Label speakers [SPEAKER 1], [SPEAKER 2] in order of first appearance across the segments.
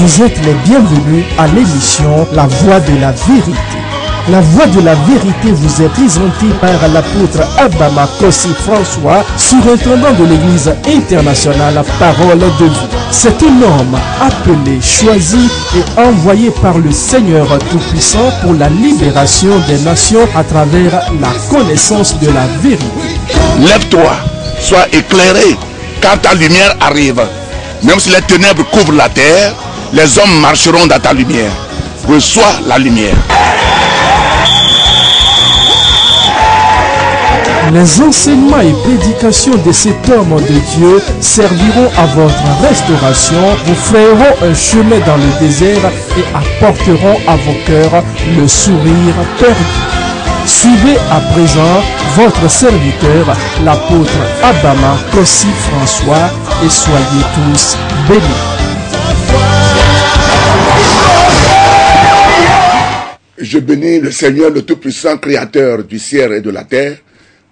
[SPEAKER 1] Vous êtes les bienvenus à l'émission La Voix de la Vérité. La Voix de la Vérité vous est présentée par l'apôtre Abama Kossi François, surintendant de l'Église internationale Parole de Vie. C'est un homme appelé, choisi et envoyé par le Seigneur Tout-Puissant pour la libération des nations à travers la connaissance de la vérité.
[SPEAKER 2] Lève-toi, sois éclairé quand ta lumière arrive. Même si les ténèbres couvrent la terre, les hommes marcheront dans ta lumière. Reçois la lumière.
[SPEAKER 1] Les enseignements et prédications de cet homme de Dieu serviront à votre restauration, vous frayeront un chemin dans le désert et apporteront à vos cœurs le sourire perdu. Suivez à présent votre serviteur, l'apôtre Abama Kossi François, et soyez tous bénis.
[SPEAKER 2] Je bénis le Seigneur, le Tout-Puissant, Créateur du ciel et de la terre,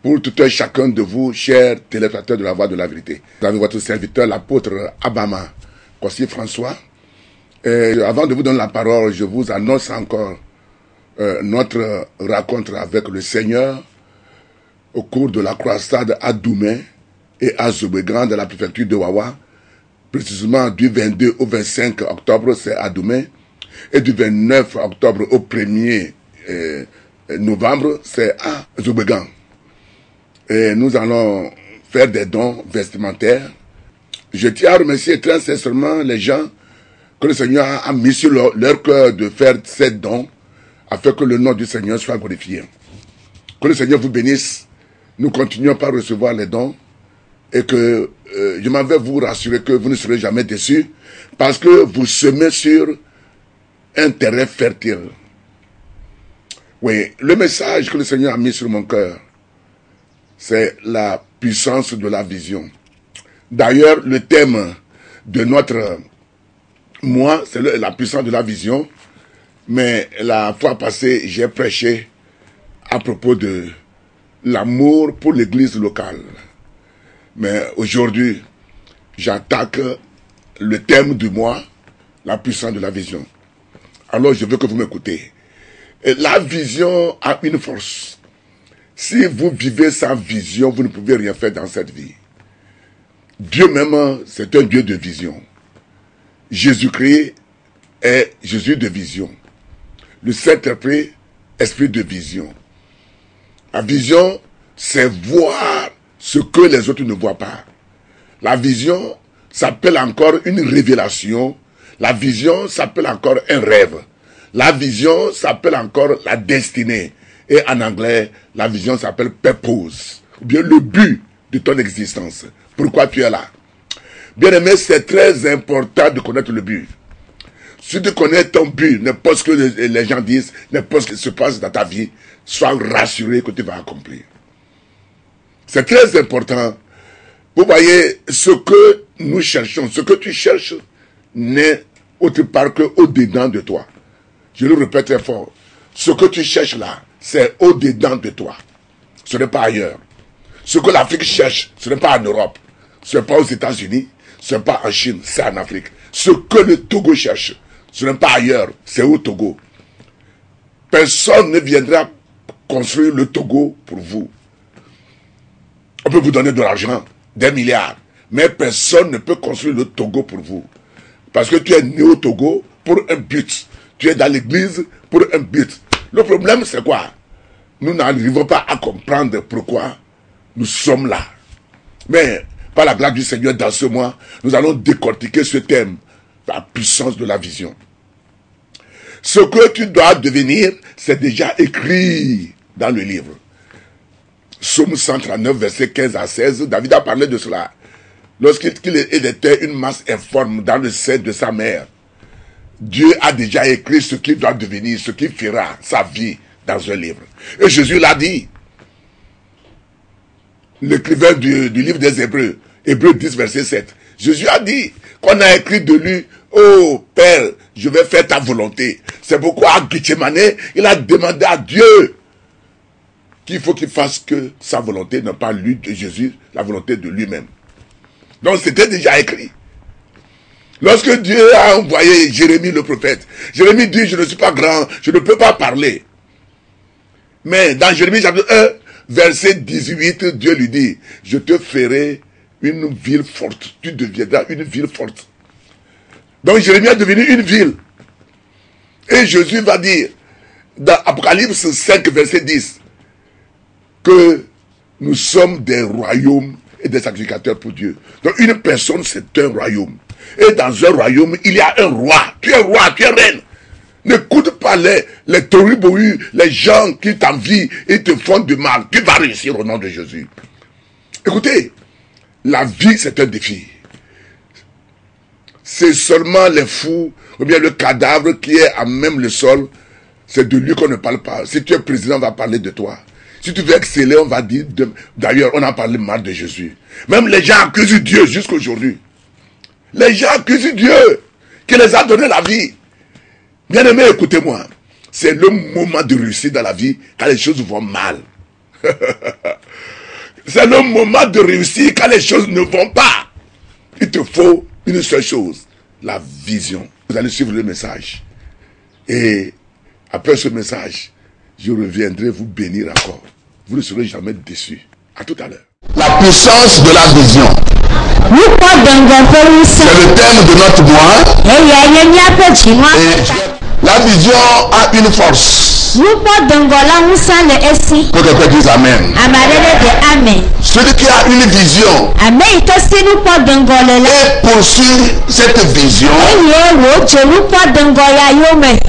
[SPEAKER 2] pour tout un chacun de vous, chers téléspectateurs de la Voix de la Vérité. Vous avez votre serviteur, l'apôtre Abama Kossi François. Et avant de vous donner la parole, je vous annonce encore notre rencontre avec le Seigneur au cours de la croisade à Doumé et à Zobégan de la préfecture de Wawa. Précisément du 22 au 25 octobre, c'est à Doumé. Et du 29 octobre au 1er novembre, c'est à Zobégan. Et nous allons faire des dons vestimentaires. Je tiens à remercier très sincèrement les gens que le Seigneur a mis sur leur cœur de faire ces dons afin que le nom du Seigneur soit glorifié. Que le Seigneur vous bénisse. Nous continuons par recevoir les dons et que je m'en vais vous rassurer que vous ne serez jamais déçus parce que vous semez sur un terrain fertile. Oui, le message que le Seigneur a mis sur mon cœur, c'est la puissance de la vision. D'ailleurs, le thème de notre mois, c'est la puissance de la vision. Mais la fois passée, j'ai prêché à propos de l'amour pour l'église locale. Mais aujourd'hui, j'attaque le thème du mois, la puissance de la vision. Alors je veux que vous m'écoutez. La vision a une force. Si vous vivez sans vision, vous ne pouvez rien faire dans cette vie. Dieu même, c'est un Dieu de vision. Jésus-Christ est Jésus de vision. Le Saint-Esprit, esprit de vision. La vision, c'est voir ce que les autres ne voient pas. La vision s'appelle encore une révélation. La vision s'appelle encore un rêve. La vision s'appelle encore la destinée. Et en anglais, la vision s'appelle purpose, ou bien le but de ton existence. Pourquoi tu es là? Bien aimé, c'est très important de connaître le but. Si tu connais ton but, n'importe ce que les gens disent, n'importe ce qui se passe dans ta vie, sois rassuré que tu vas accomplir. C'est très important. Vous voyez, ce que nous cherchons, ce que tu cherches, n'est autre part qu'au-dedans de toi. Je le répète très fort. Ce que tu cherches là, c'est au-dedans de toi. Ce n'est pas ailleurs. Ce que l'Afrique cherche, ce n'est pas en Europe. Ce n'est pas aux États-Unis. Ce n'est pas en Chine, c'est en Afrique. Ce que le Togo cherche, ce n'est pas ailleurs, c'est au Togo. Personne ne viendra construire le Togo pour vous. On peut vous donner de l'argent, des milliards, mais personne ne peut construire le Togo pour vous. Parce que tu es né au Togo pour un but. Tu es dans l'église pour un but. Le problème, c'est quoi? Nous n'arrivons pas à comprendre pourquoi nous sommes là. Mais, par la grâce du Seigneur, dans ce mois, nous allons décortiquer ce thème, la puissance de la vision. Ce que tu dois devenir, c'est déjà écrit dans le livre. Psaume 139, versets 15 à 16, David a parlé de cela. Lorsqu'il était une masse informe dans le sein de sa mère, Dieu a déjà écrit ce qu'il doit devenir, ce qu'il fera, sa vie, dans un livre. Et Jésus l'a dit. L'écrivain du livre des Hébreux, Hébreux 10, verset 7. Jésus a dit qu'on a écrit de lui, oh Père, je vais faire ta volonté. C'est pourquoi à Gethsemane, il a demandé à Dieu qu'il faut qu'il fasse que sa volonté, non pas lui de Jésus, la volonté de lui-même. Donc c'était déjà écrit. Lorsque Dieu a envoyé Jérémie le prophète, Jérémie dit, je ne suis pas grand, je ne peux pas parler. Mais dans Jérémie chapitre 1, verset 18, Dieu lui dit, je te ferai une ville forte. Tu deviendras une ville forte. Donc Jérémie est devenu une ville. Et Jésus va dire, dans Apocalypse 5, verset 10, que nous sommes des royaumes et des sacrificateurs pour Dieu. Donc une personne, c'est un royaume. Et dans un royaume, il y a un roi. Tu es roi, tu es reine. N'écoute pas les tohubohu, les gens qui t'envient et te font du mal. Tu vas réussir au nom de Jésus. Écoutez, la vie, c'est un défi. C'est seulement les fous, ou bien le cadavre qui est à même le sol, c'est de lui qu'on ne parle pas. Si tu es président, on va parler de toi. Si tu veux exceller, on va dire... D'ailleurs, on a parlé mal de Jésus. Même les gens accusent Dieu jusqu'à aujourd'hui. Les gens accusent Dieu qui les a donné la vie. Bien aimé, écoutez-moi. C'est le moment de réussir dans la vie quand les choses vont mal. C'est le moment de réussir quand les choses ne vont pas. Il te faut une seule chose, la vision. Vous allez suivre le message. Et après ce message, je reviendrai vous bénir encore. Vous ne serez jamais déçus. À tout à l'heure. La puissance de la vision. C'est le thème de notre mois. Et la vision a une force. Que quelqu'un dise Amen. Celui qui a une vision et poursuit cette vision,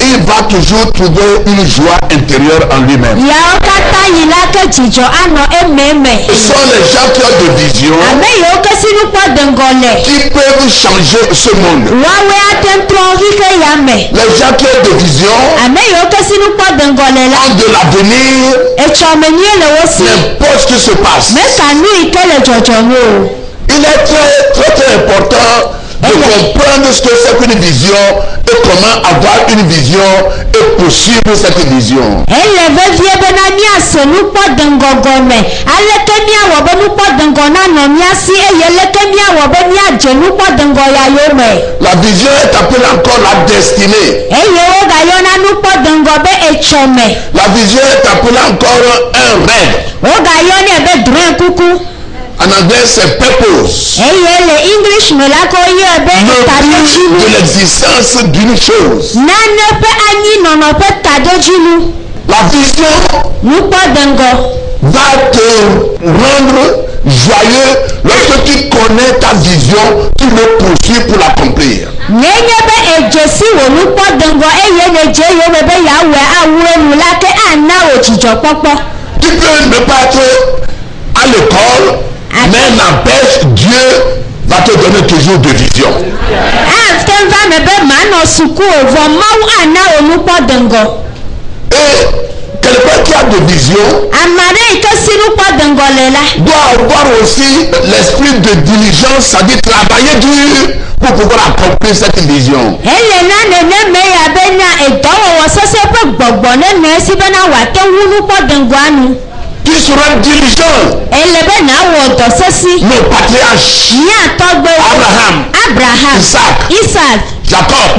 [SPEAKER 2] il va toujours trouver une joie intérieure en lui-même. Ce sont les gens qui ont de vision qui peuvent changer ce monde. Les gens qui ont de vision ont de l'avenir, n'importe ce qui se passe. Il est très important de comprendre ce que c'est qu'une vision et comment avoir une vision et poursuivre cette vision. La vision est appelée encore la destinée. La vision est appelée encore un rêve. En anglais, c'est purpose. Le but de l'existence d'une chose. La vision va te rendre joyeux lorsque tu connais ta vision, tu le poursuis pour l'accomplir. Tu peux ne pas être à l'école, mais n'empêche, Dieu va te donner toujours de vision. Et quelqu'un qui a de vision doit avoir aussi l'esprit de diligence, c'est-à-dire travailler dur pour pouvoir accomplir cette vision. Tu seras diligent. Nos patriarches, Abraham, Isaac, Jacob,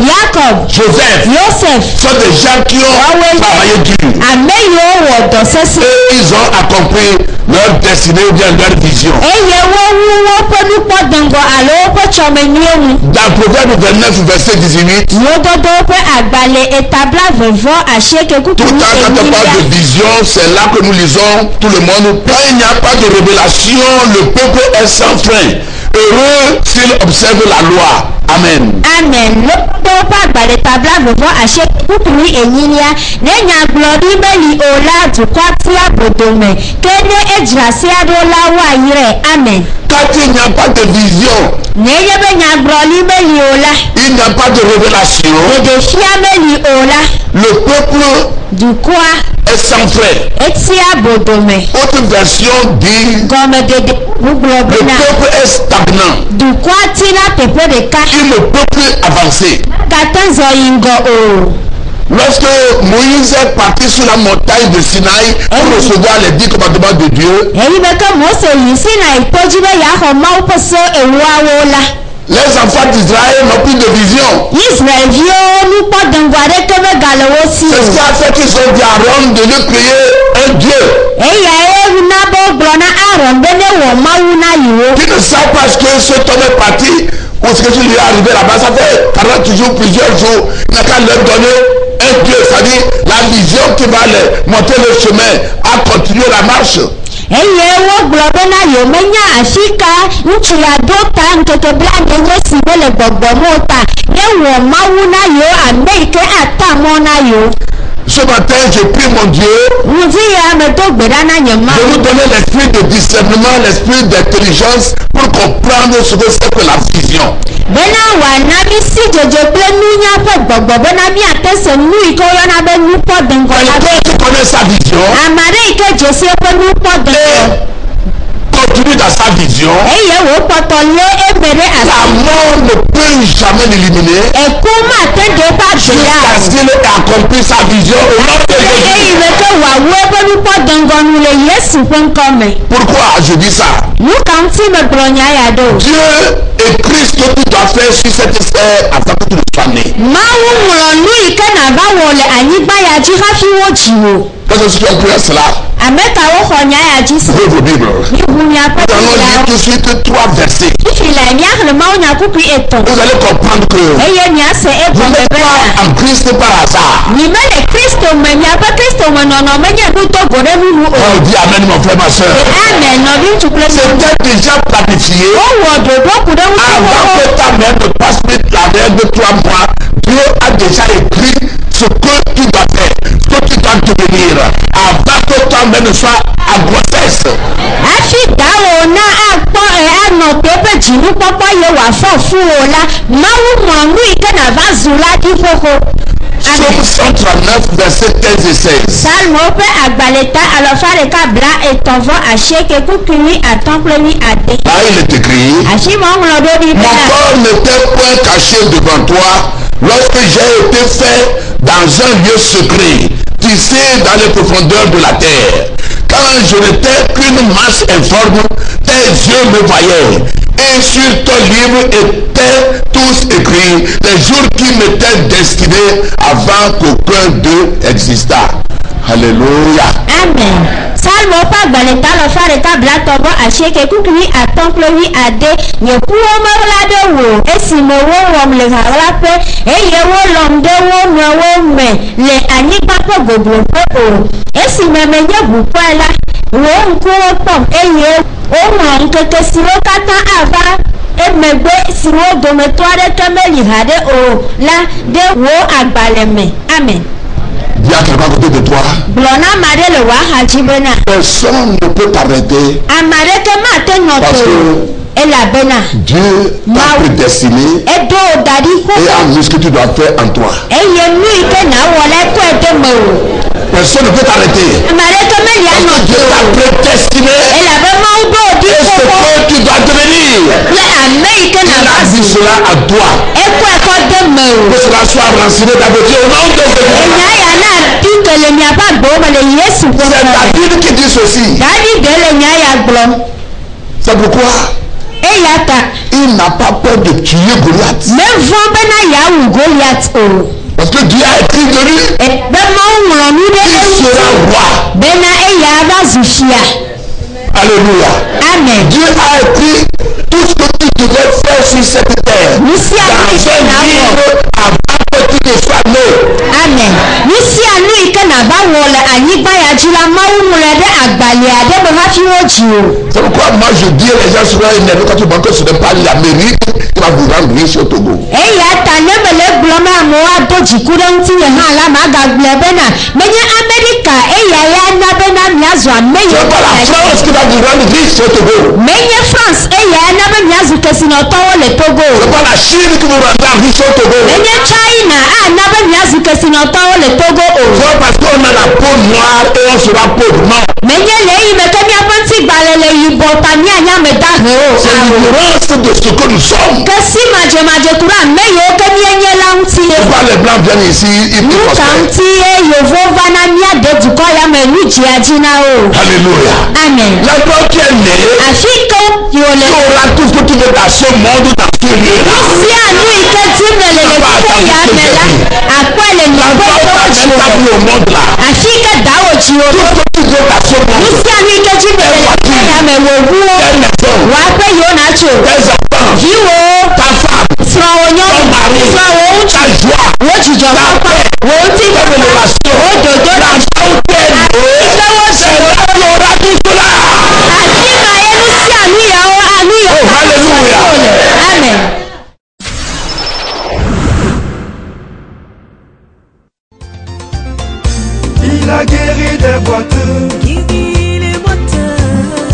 [SPEAKER 2] Joseph, sont des gens qui ont travaillé dur. Et ils ont accompli leur destinée ou bien leur vision. Dans Proverbe 29, verset 18, tout le temps quand on parle de vision, c'est là que nous lisons tout le monde. Quand il n'y a pas de révélation, le peuple est sans frein. Heureux s'il observe la loi. Amen. Amen. Quand il n'y a pas de vision, il n'y a pas de révélation, le peuple est sans frein. Autre version dit, le peuple est stagnant. Il ne peut plus avancer. Lorsque Moïse est parti sur la montagne de Sinaï pour recevoir les 10 commandements de Dieu, Les enfants d'Israël n'ont plus de vision. C'est ce qui a fait qu'ils ont dit à Aaron de lui créer un Dieu. Qui ne savent pas ce que cet homme est parti ou ce que lui est arrivé là-bas. Ça fait 40 jours, plusieurs jours. Il n'a qu'à leur donner un Dieu, c'est-à-dire la vision qui va les monter le chemin à continuer la marche. Ce matin, je prie mon Dieu de nous donner l'esprit de discernement, l'esprit d'intelligence pour comprendre ce que c'est que la vision. Quelqu'un qui connaît sa vision continue dans sa vision, la mort ne peut jamais l'éliminer jusqu'à ce qu'il ait accompli sa vision au nom de Jésus. Pourquoi je dis ça? Dieu écrit ce que tu dois faire sur cette terre avant que tu ne sois né. Quand je suis en prière cela, ouvrez vos Bibles. Nous allons lire tout de suite 3 versets. Vous allez comprendre que vous n'êtes pas en Christ par hasard. Oh, dis amen mon frère, ma soeur. C'était déjà planifié. Avant que ta mère ne passe la mère de 3 mois, Dieu a déjà écrit ce que tu dois faire, ce que tu dois devenir, avant que ta mère ne soit à grossesse. Psaume 139, verset 15 et 16. Là, il est écrit: mon corps n'était point caché devant toi lorsque j'ai été fait dans un lieu secret, tissé dans les profondeurs de la terre. Quand je n'étais qu'une masse informe, tes yeux me voyaient. Et sur ton livre étaient tous écrits les jours qui m'étaient destinés avant qu'aucun d'eux existât. Alléluia. Amen. Salmo pa gbaleta lo fare ka blato bo asheke kukuri atomple wi ade ye puo mawlade wo esimo wo wom le harape eye wo lomde wo nwo me le ani papo goblo po esime menye bukwala wo nko pom eye o mo nkeke siro kata ava emegbe siro dometware kemeli hade o la de wo agbaleme. Amen. Il y a quelqu'un à côté de toi. Personne ne peut t'arrêter. Parce que Dieu t'a prédestiné et a mis ce que tu dois faire en toi. Personne ne peut t'arrêter. Dieu t'a prédestiné et ce que tu dois devenir. Il a dit cela à toi. Que cela soit renseigné d'habitude au nom de Jésus. C'est David qui dit ceci. C'est pourquoi il n'a pas peur de tuer Goliath. Parce que Dieu a écrit de lui qu'il sera roi. Alléluia. Amen. Dieu a écrit tout ce que tu devais faire sur cette terre. Dans un livre avant que tu ne sois né. Amen. C'est pourquoi moi je dis les gens souvent énervés quand tu vois que ce n'est pas l'Amérique qui va vous rendre riche au Togo. C'est pas la France qui va vous rendre riche au Togo. C'est pas la Chine qui vous rendra riche au Togo. C'est parce qu'on a la peau noire et on sera pauvre. Non. C'est l'ignorance de ce que nous sommes. Pourquoi les blancs viennent ici, ils Alléluia. Amen. L'endroit qui est né, Tu auras tout ce que tu veux dans ce monde, dans ce lieu-là. Au monde là. Tout ce que tu veux dans ce monde. Ta femme, ton mari, ta joie, ta paix, ta relation, l'argent c'est là tu auras tout cela. Oh, alléluia.
[SPEAKER 3] Amen.
[SPEAKER 4] Il a guéri des boiteux.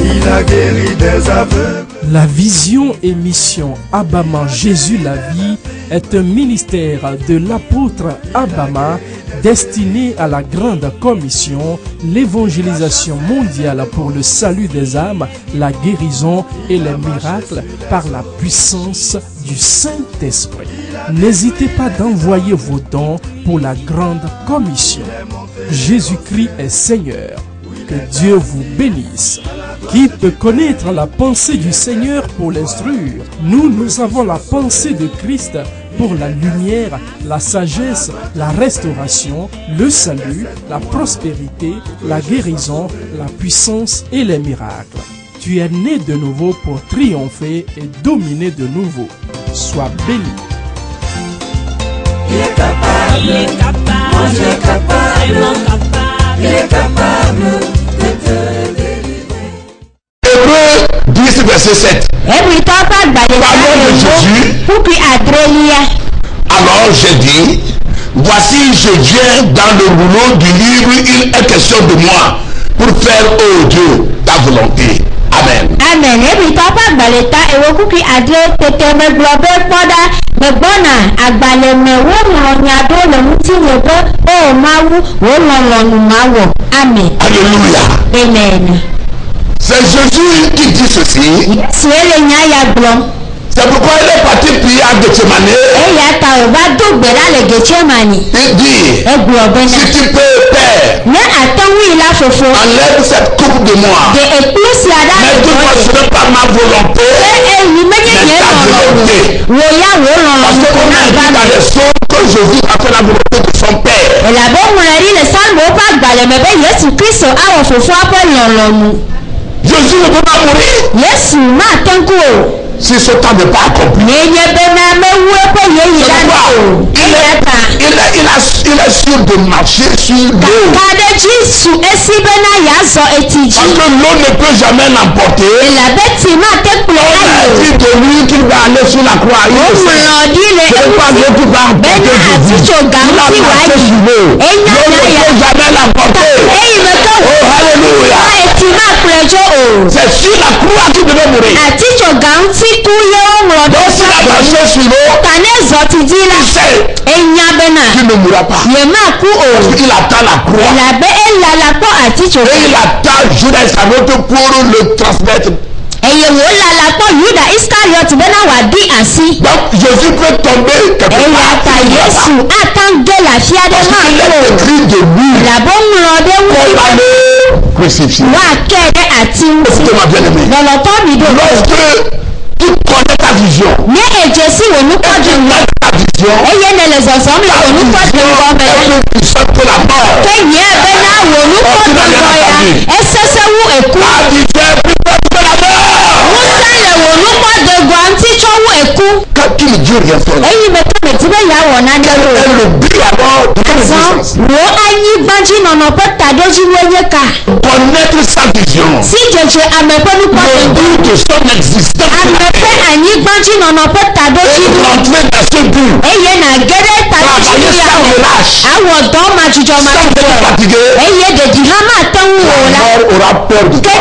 [SPEAKER 4] Il a guéri des aveugles.
[SPEAKER 1] La vision émission Abama Jésus la vie est un ministère de l'apôtre Abama destiné à la grande commission, l'évangélisation mondiale pour le salut des âmes, la guérison et les miracles par la puissance du Saint-Esprit. N'hésitez pas d'envoyer vos dons pour la grande commission. Jésus-Christ est Seigneur. Que Dieu vous bénisse. Qui peut connaître la pensée du Seigneur pour l'instruire? Nous avons la pensée de Christ pour la lumière, la sagesse, la restauration, le salut, la prospérité, la guérison, la puissance et les miracles. Tu es né de nouveau pour triompher et dominer de nouveau. Sois béni.
[SPEAKER 4] Il est capable. Il est capable. Mon Dieu est capable. Il est capable de te délivrer.
[SPEAKER 2] Hébreux 10, verset 7. Parlons de Jésus. Alors j'ai dit, voici je viens dans le rouleau du livre, il est question de moi, pour faire, ô Dieu, ta volonté. Amen.
[SPEAKER 3] Amen.
[SPEAKER 2] Alléluia.
[SPEAKER 3] Amen.
[SPEAKER 2] C'est Jésus qui dit ceci. C'est pourquoi il est parti prier à Gethsemane. Il dit, si tu peux, Père, enlève cette coupe de moi. Mais toutefois, ce n'est pas ma volonté, mais ta volonté. Parce qu'on a dit dans les psaumes que Jésus a fait la volonté de son Père. Jésus ne peut pas mourir si ce temps n'est pas accompli. Il est sûr de marcher sur l'eau. Parce que l'eau ne peut jamais l'emporter. On a dit de lui qu'il va aller sur la croix. Ce n'est pas Dieu qui va emporter Jésus. Il a marché sur l'eau. L'eau ne peut jamais l'emporter. Oh, alléluia. C'est sur la croix qu'il devait mourir. Donc s'il a marché sur l'eau, il sait qu'il ne mourra pas. Parce qu'il attend la croix. Et il attend Judas Iscariote pour le transmettre. Donc Jésus peut tomber quelque part. Parce qu'il est écrit de lui qu'on l'allait crucifier. Écoutez-moi bien aimé. Lorsque tu connais ta vision, et tu mets ta vision, ta vision est plus puissante que la mort. Ta vision est plus puissante que la mort. Quand tu ne dis rien faire, elle oublie alors de connaître sa vision, le but de son existence, et rentrer dans ce but, travailler sans relâche, sans fatiguer, la mort aura peur de toi.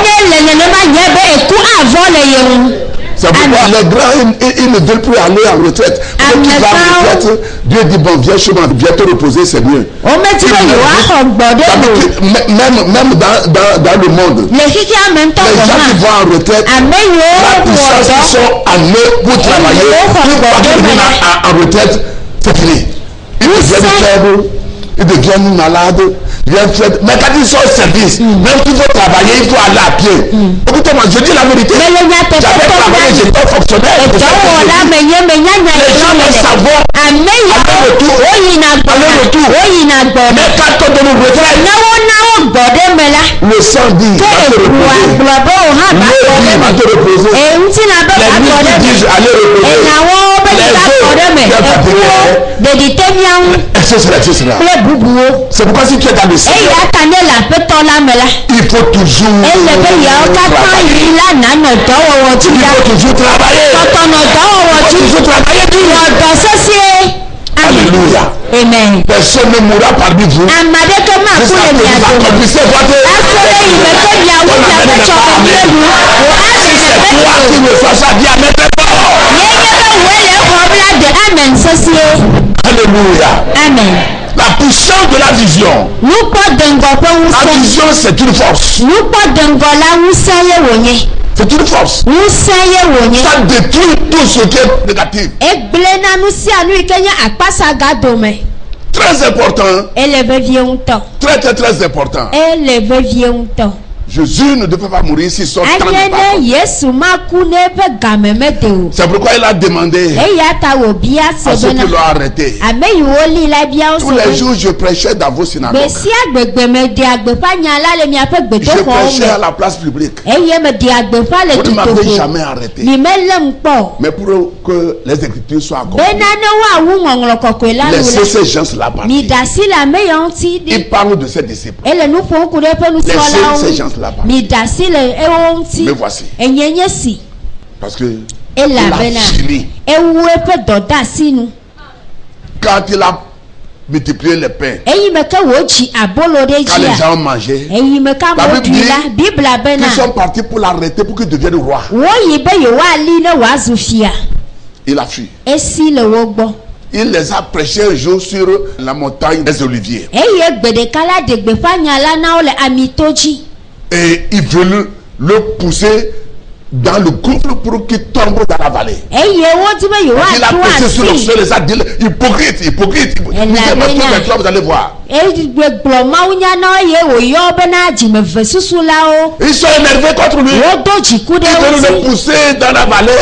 [SPEAKER 2] C'est pourquoi les grands, ils ne veulent plus aller en retraite. Quand tu vas en retraite, Dieu dit, bon, viens chez moi, viens te reposer, c'est mieux. Même dans le monde, les gens qui vont en retraite, la puissance qui sont en eux pour travailler, pour venir en retraite, c'est fini. Ils deviennent faibles, ils deviennent malades, Mais quand ils sont au service, même qu'il faut travailler, il faut aller à pied. Écoutez-moi, je dis la vérité. J'avais travaillé, j'étais fonctionnaire. Les gens vont savoir aller-retour. Mais quand on donne une retraite, le sang dit va te reposer. Le dit va te reposer. Les nuits disent aller reposer. C'est pourquoi si tu es dans le ciel, il faut toujours travailler. Alléluia.
[SPEAKER 3] Amen.
[SPEAKER 2] Personne ne mourra parmi vous. Jusqu'à ce que vous accomplissez votre si c'est toi qui me fais ça, dis Amen. Alléluia.
[SPEAKER 3] Amen.
[SPEAKER 2] La puissance de la vision. La vision, c'est une force. C'est une force. Ça détruit tout ce qui est négatif. Très important. Très très très important. Jésus ne devait pas mourir si son temps n'est pas venu. C'est pourquoi il a demandé à ceux qui l'ont arrêté. Tous les jours, je prêchais dans vos synagogues. Je prêchais à la place publique. Vous ne m'avez jamais arrêté. Mais pour que les Écritures soient accomplies, laissez ces gens-là partir. Il parle de ses disciples. Laissez ces gens-là. Mais voici. Parce que il a fini. Quand il a multiplié les pains, quand les gens ont mangé, la Bible dit qu'ils sont partis pour l'arrêter pour qu'il devienne roi. Il a fui. Il les a prêchés un jour sur la montagne des Oliviers. Et il veut le pousser dans le gouffre pour qu'il tombe dans la vallée. Il a prêché sur le sol et ça dit hypocrite. Il disait, maintenant vous allez voir. Ils sont énervés contre lui. Ils veulent le pousser dans la vallée.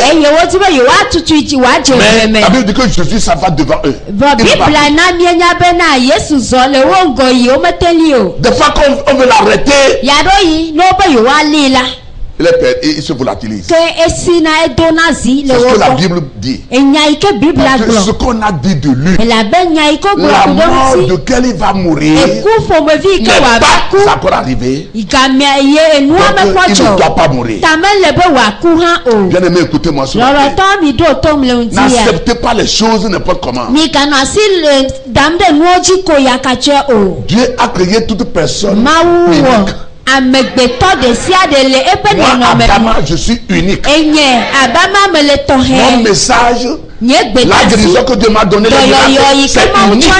[SPEAKER 2] Mais la Bible dit que Jésus s'en va devant eux. Des fois qu'on veut l'arrêter, il se volatilise. C'est ce que la Bible dit. Ce qu'on a dit de lui, la mort de quel il va mourir n'est pas encore arrivé. Donc, il ne doit pas mourir. Bien aimé, écoutez-moi. N'acceptez pas les choses n'importe comment. Dieu a créé toute personne unique. Moi, Adama, je suis unique. Mon message, la guérison que Dieu m'a donnée, c'est unique.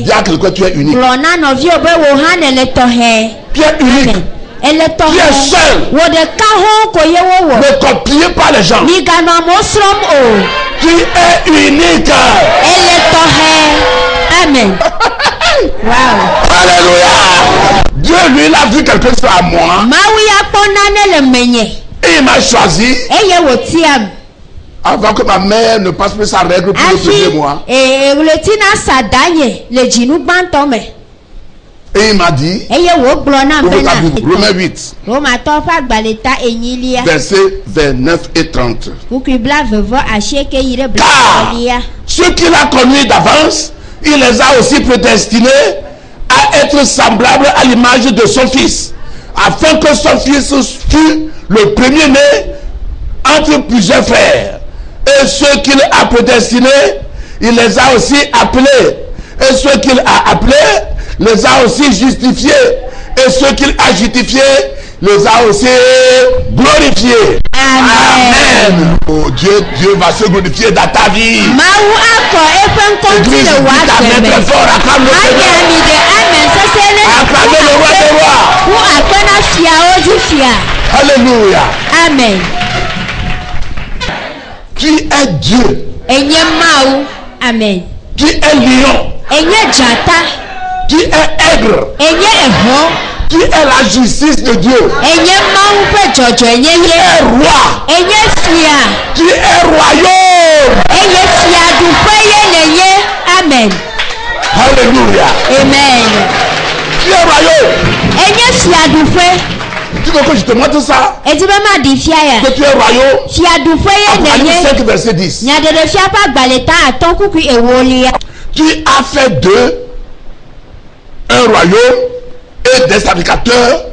[SPEAKER 2] Dis à quelqu'un, tu es unique. Tu es unique. Tu es seul. Ne copiez pas les gens. Tu es unique. Amen. Wow. Alléluia. Dieu lui il a vu quelque chose à moi. Et il m'a choisi. Avant que ma mère ne passe plus sa règle pour le premier mois. Et il m'a dit, Romains 8, versets 29 et 30. Car ceux qu'il a connus d'avance, il les a aussi prédestinés à être semblables à l'image de son fils, afin que son fils fût le premier-né entre plusieurs frères. Et ceux qu'il a prédestinés, il les a aussi appelés. Et ceux qu'il a appelés, les a aussi justifiés. Et ceux qu'il a justifiés, les a aussi glorifiés. Amen. Oh Dieu va se glorifier dans ta vie. Église, dis amen très fort. Acclame le Seigneur. Acclamez le roi des rois. Alléluia. Amen. Tu es Dieu. Amen. Tu es lion.
[SPEAKER 3] Enye jata.
[SPEAKER 2] Qui est aigre.
[SPEAKER 3] Enye eho.
[SPEAKER 2] Qui est la justice de Dieu.
[SPEAKER 3] Enye maoupe jojo enye
[SPEAKER 2] Qui
[SPEAKER 3] ye.
[SPEAKER 2] est roi.
[SPEAKER 3] Enye fia.
[SPEAKER 2] Qui est royaume.
[SPEAKER 3] Enye fia dupe ye ne ye. Amen.
[SPEAKER 2] Alléluia.
[SPEAKER 3] Amen.
[SPEAKER 2] Qui est royaume.
[SPEAKER 3] Enye fia dupe.
[SPEAKER 2] Tu veux que je te montre ça?
[SPEAKER 3] Eti be ma di fia ya.
[SPEAKER 2] Que tu es royaume.
[SPEAKER 3] Fia dupe ye ne
[SPEAKER 2] Apocalypse
[SPEAKER 3] ye.
[SPEAKER 2] 5 verset 10.
[SPEAKER 3] Nyade de fia pa gbaleta aton kuku ewolia.
[SPEAKER 2] Tu as fait d'eux un royaume et des sacrificateurs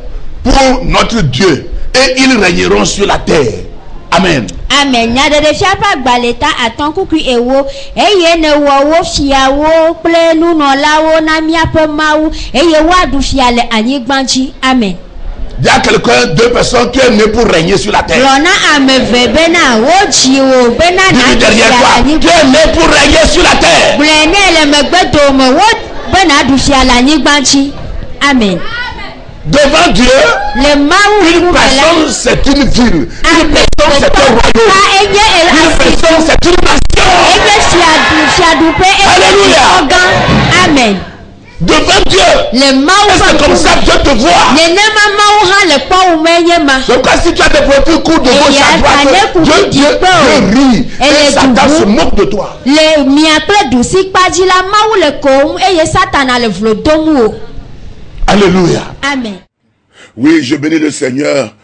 [SPEAKER 2] pour notre Dieu. Et ils régneront sur la terre. Amen.
[SPEAKER 3] Amen. Nyade de fia pa gbaleta aton kuku ewo. Eye ne wo fia wo ple nunola wo na miape mawu. Eye wa du fia le anyigbanji. Amen.
[SPEAKER 2] Il y a quelqu'un, deux personnes, tu es né pour régner sur la terre.
[SPEAKER 3] Lona ameve bena wo jiwo bena na
[SPEAKER 2] Dis derrière toi, tu es né pour régner sur la terre.
[SPEAKER 3] Blene le megbedo mo wo bena du fia la anyigbanji. Amen.
[SPEAKER 2] Devant Dieu,
[SPEAKER 3] Le mawu
[SPEAKER 2] une personne c'est une ville. Une personne c'est un royaume. Une personne c'est une nation. Alléluia.
[SPEAKER 3] Amen.
[SPEAKER 2] Devant Dieu.
[SPEAKER 3] Le mawu
[SPEAKER 2] Et c'est comme ça que Dieu te voit.
[SPEAKER 3] Nenema mawu ha le pa umenyema.
[SPEAKER 2] Donc quand si tu as des profils courts de gauche à droite, Dieu rit. Et Satan se moque de toi.
[SPEAKER 3] Le miaple du sikpaji la mawu le kom eye satana le vlodomu.
[SPEAKER 2] Alléluia.
[SPEAKER 3] Amen.
[SPEAKER 2] Oui, je bénis le Seigneur.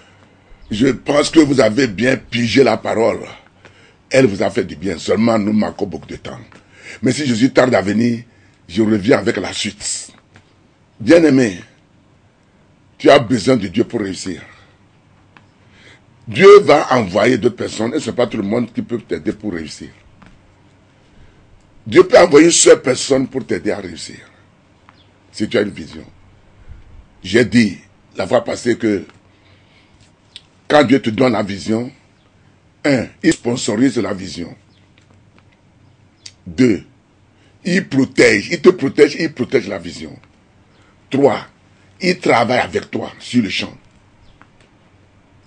[SPEAKER 2] Je pense que vous avez bien pigé la parole. Elle vous a fait du bien. Seulement, nous manquons beaucoup de temps. Mais si Jésus tarde à venir, je reviens avec la suite. Bien-aimé, tu as besoin de Dieu pour réussir. Dieu va envoyer d'autres personnes et ce n'est pas tout le monde qui peut t'aider pour réussir. Dieu peut envoyer une seule personne pour t'aider à réussir. Si tu as une vision. J'ai dit la fois passée que quand Dieu te donne la vision, 1, il sponsorise la vision. 2, il te protège, il protège la vision. 3, il travaille avec toi sur le champ.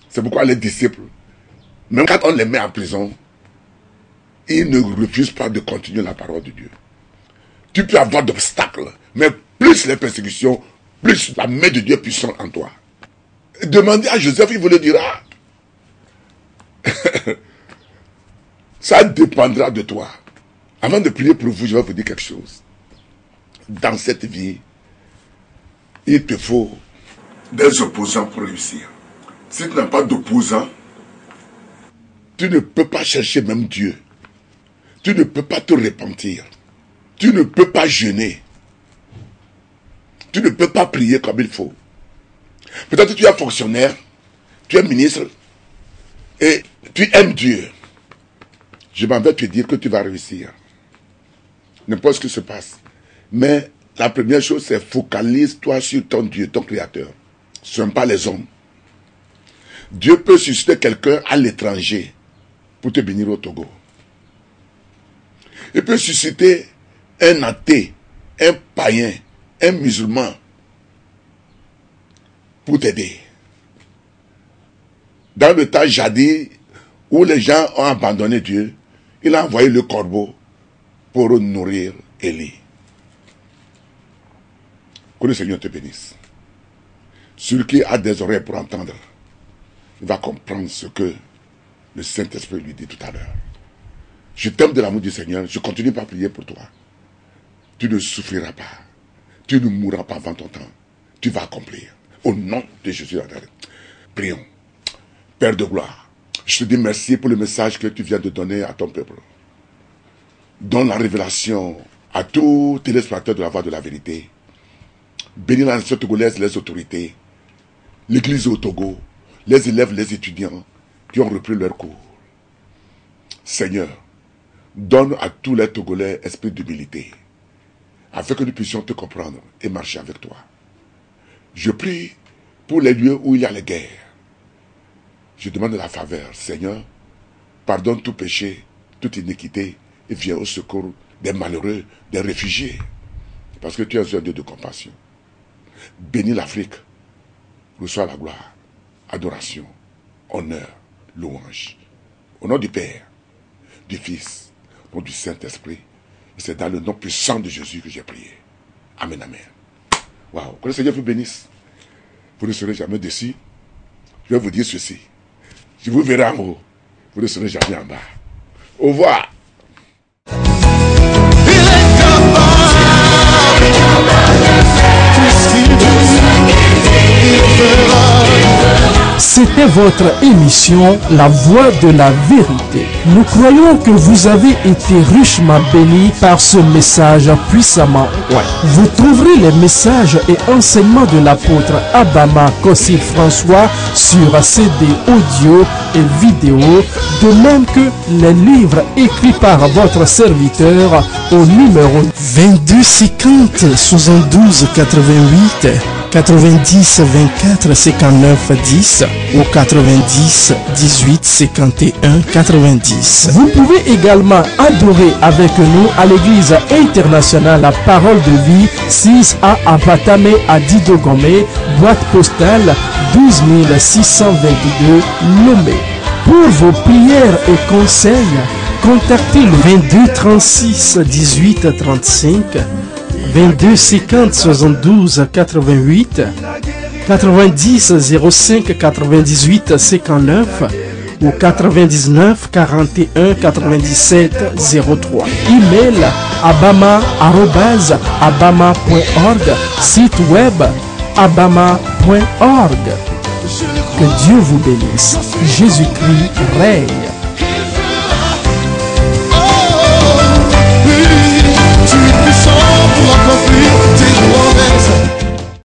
[SPEAKER 2] C'est pourquoi les disciples, même quand on les met en prison, ils ne refusent pas de continuer la parole de Dieu. Tu peux avoir d'obstacles, mais plus les persécutions, plus la main de Dieu est puissante en toi. Demandez à Joseph, il vous le dira. Ça dépendra de toi. Avant de prier pour vous, je vais vous dire quelque chose. Dans cette vie, il te faut des opposants pour réussir. Si tu n'as pas d'opposants, tu ne peux pas chercher même Dieu. Tu ne peux pas te repentir. Tu ne peux pas jeûner. Tu ne peux pas prier comme il faut. Peut-être que tu es fonctionnaire, tu es ministre, et tu aimes Dieu. Je m'en vais te dire que tu vas réussir. N'importe ce qui se passe. Mais la première chose, c'est focalise-toi sur ton Dieu, ton Créateur. Ce ne sont pas les hommes. Dieu peut susciter quelqu'un à l'étranger pour te bénir au Togo. Il peut susciter un athée, un païen, un musulman pour t'aider. Dans le temps jadis où les gens ont abandonné Dieu, il a envoyé le corbeau pour nourrir Élie. Que le Seigneur te bénisse. Celui qui a des oreilles pour entendre, il va comprendre ce que le Saint-Esprit lui dit tout à l'heure. Je t'aime de l'amour du Seigneur, je continue par prier pour toi. Tu ne souffriras pas. Tu ne mourras pas avant ton temps. Tu vas accomplir. Au nom de Jésus. Prions. Père de gloire, je te dis merci pour le message que tu viens de donner à ton peuple. Donne la révélation à tous les téléspectateurs de la voix de la vérité. Bénis la nation togolaise, les autorités, l'église au Togo, les élèves, les étudiants qui ont repris leur cours. Seigneur, donne à tous les Togolais esprit d'humilité, afin que nous puissions te comprendre et marcher avec toi. Je prie pour les lieux où il y a les guerres. Je demande la faveur. Seigneur, pardonne tout péché, toute iniquité, et viens au secours des malheureux, des réfugiés. Parce que tu es un Dieu de compassion. Bénis l'Afrique. Reçois la gloire, adoration, honneur, louange. Au nom du Père, du Fils, au nom du Saint-Esprit. C'est dans le nom puissant de Jésus que j'ai prié. Amen, amen. Waouh, que le Seigneur vous bénisse. Vous ne serez jamais déçus. Je vais vous dire ceci. Je vous verrai en haut. Vous ne serez jamais en bas. Au revoir.
[SPEAKER 1] C'était votre émission La Voix de la Vérité. Nous croyons que vous avez été richement bénis par ce message puissamment. Vous trouverez les messages et enseignements de l'apôtre Abama Kossi François sur CD audio et vidéo, de même que les livres écrits par votre serviteur au numéro 22 50 72 88 90 24 59 10 ou 90 18 51 90. Vous pouvez également adorer avec nous à l'église internationale La Parole de Vie, 6A à Batame à Didogomé, boîte postale 12 622 Lomé. Pour vos prières et conseils, contactez le 22 36 18 35, 22 50 72 88, 90 05 98 59 ou 99 41 97 03. Email abama@abama.org, site web abama.org. Que Dieu vous bénisse. Jésus-Christ règne.